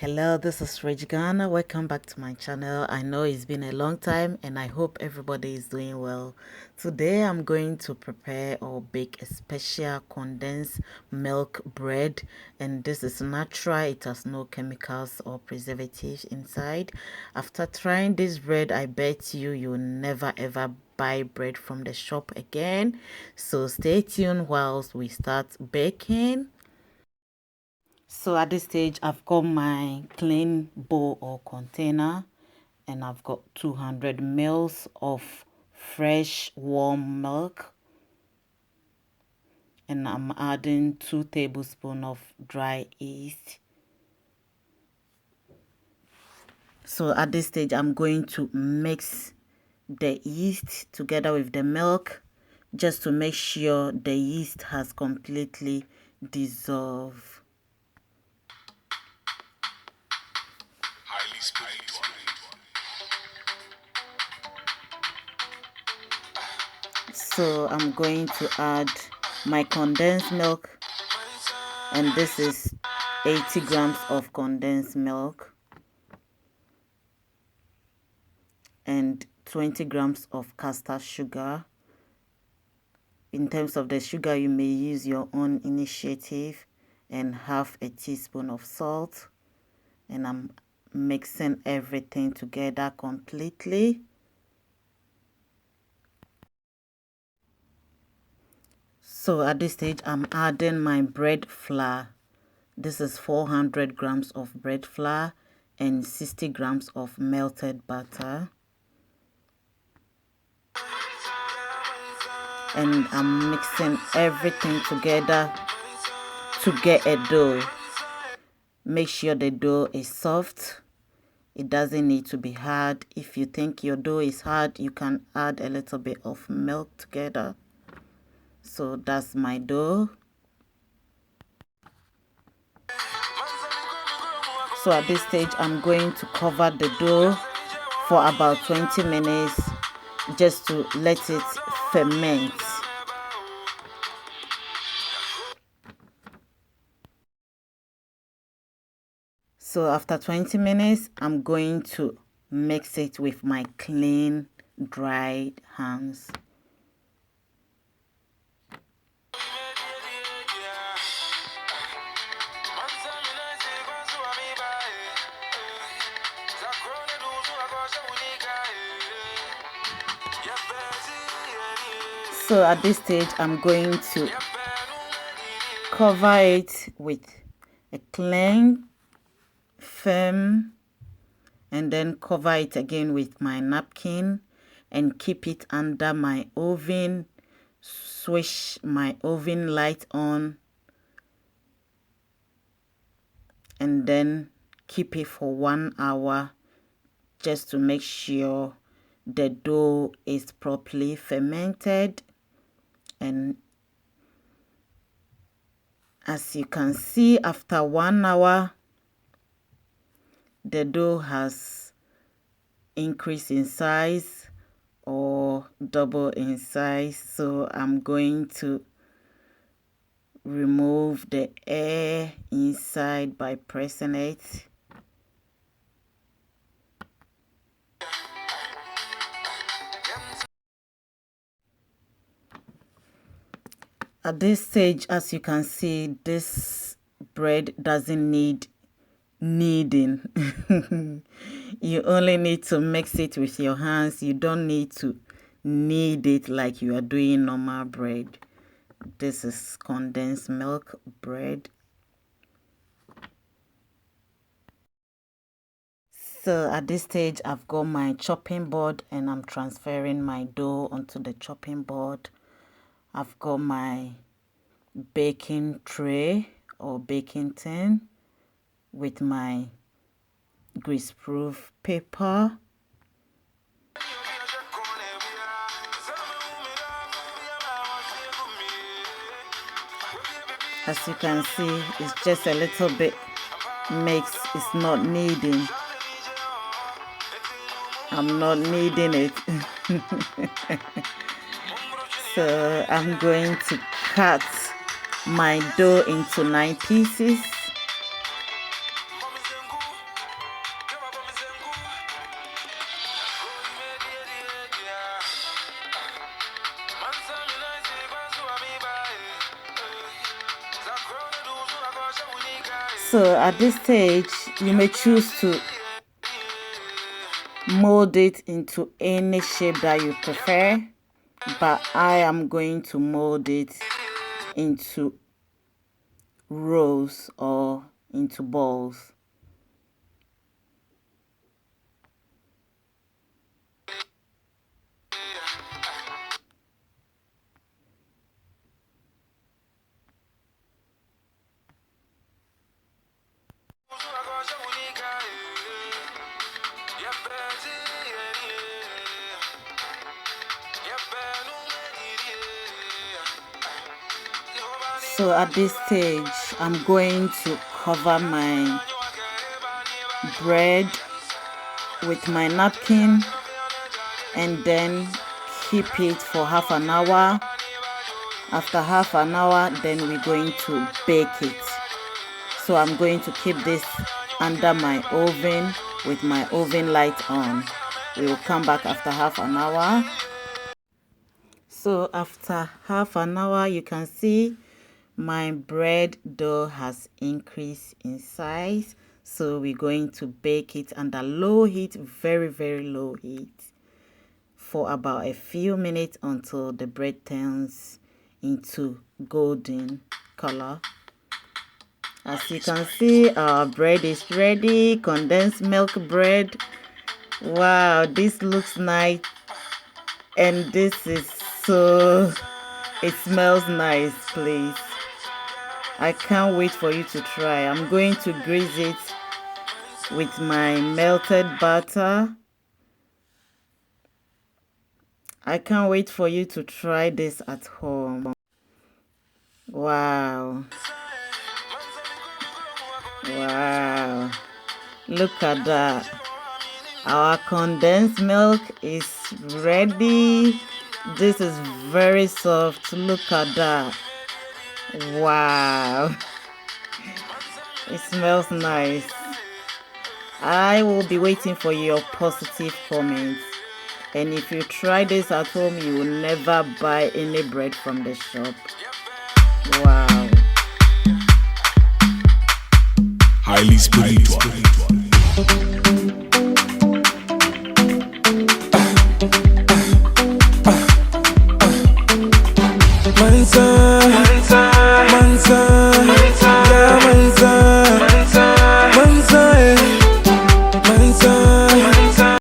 Hello, this is Regina. Welcome back to my channel. I know it's been a long time and I hope everybody is doing well. Today I'm going to prepare or bake a special condensed milk bread, and this is natural. It has no chemicals or preservatives inside. After trying this bread, I bet you'll never ever buy bread from the shop again. So stay tuned whilst we start baking. So at this stage, I've got my clean bowl or container, and I've got 200 ml of fresh warm milk, and I'm adding 2 tablespoons of dry yeast. So at this stage, I'm going to mix the yeast together with the milk just to make sure the yeast has completely dissolved. So I'm going to add my condensed milk, and this is 80 grams of condensed milk and 20 grams of castor sugar. In terms of the sugar, you may use your own initiative, and half a teaspoon of salt. And I'm mixing everything together completely. So at this stage, I'm adding my bread flour. This is 400 grams of bread flour and 60 grams of melted butter. And I'm mixing everything together to get a dough. Make sure the dough is soft. It doesn't need to be hard. If you think your dough is hard, you can add a little bit of milk together. So that's my dough. So at this stage, I'm going to cover the dough for about 20 minutes just to let it ferment. So after 20 minutes, I'm going to mix it with my clean, dried hands. So at this stage, I'm going to cover it with a clean film, and then cover it again with my napkin and keep it under my oven. Switch my oven light on and then keep it for 1 hour just to make sure the dough is properly fermented. And as you can see, after 1 hour, the dough has increased in size or double in size. So I'm going to remove the air inside by pressing it. At this stage, as you can see, this bread doesn't need kneading. You only need to mix it with your hands. You don't need to knead it like you are doing normal bread. This is condensed milk bread. So at this stage, I've got my chopping board and I'm transferring my dough onto the chopping board. I've got my baking tray or baking tin with my greaseproof paper. As you can see, it's just a little bit mixed. It's not kneading. I'm not kneading it. So I'm going to cut my dough into 9 pieces. So at this stage, you may choose to mold it into any shape that you prefer, but I am going to mold it into rolls or into balls. So at this stage, I'm going to cover my bread with my napkin and then keep it for half an hour. After half an hour, then we're going to bake it. So I'm going to keep this under my oven with my oven light on. We will come back after half an hour. So after half an hour, you can see my bread dough has increased in size. So we're going to bake it under low heat, very, very low heat, for about a few minutes until the bread turns into golden color. As you can see, our bread is ready. Condensed milk bread. Wow, this looks nice, and this is so, it smells nice, please. I can't wait for you to try. I'm going to grease it with my melted butter. I can't wait for you to try this at home. Wow. Wow. Look at that. Our condensed milk is ready. This is very soft. Look at that. Wow. It smells nice. I will be waiting for your positive comments. And if you try this at home, you will never buy any bread from the shop. Wow. Highly spiritual.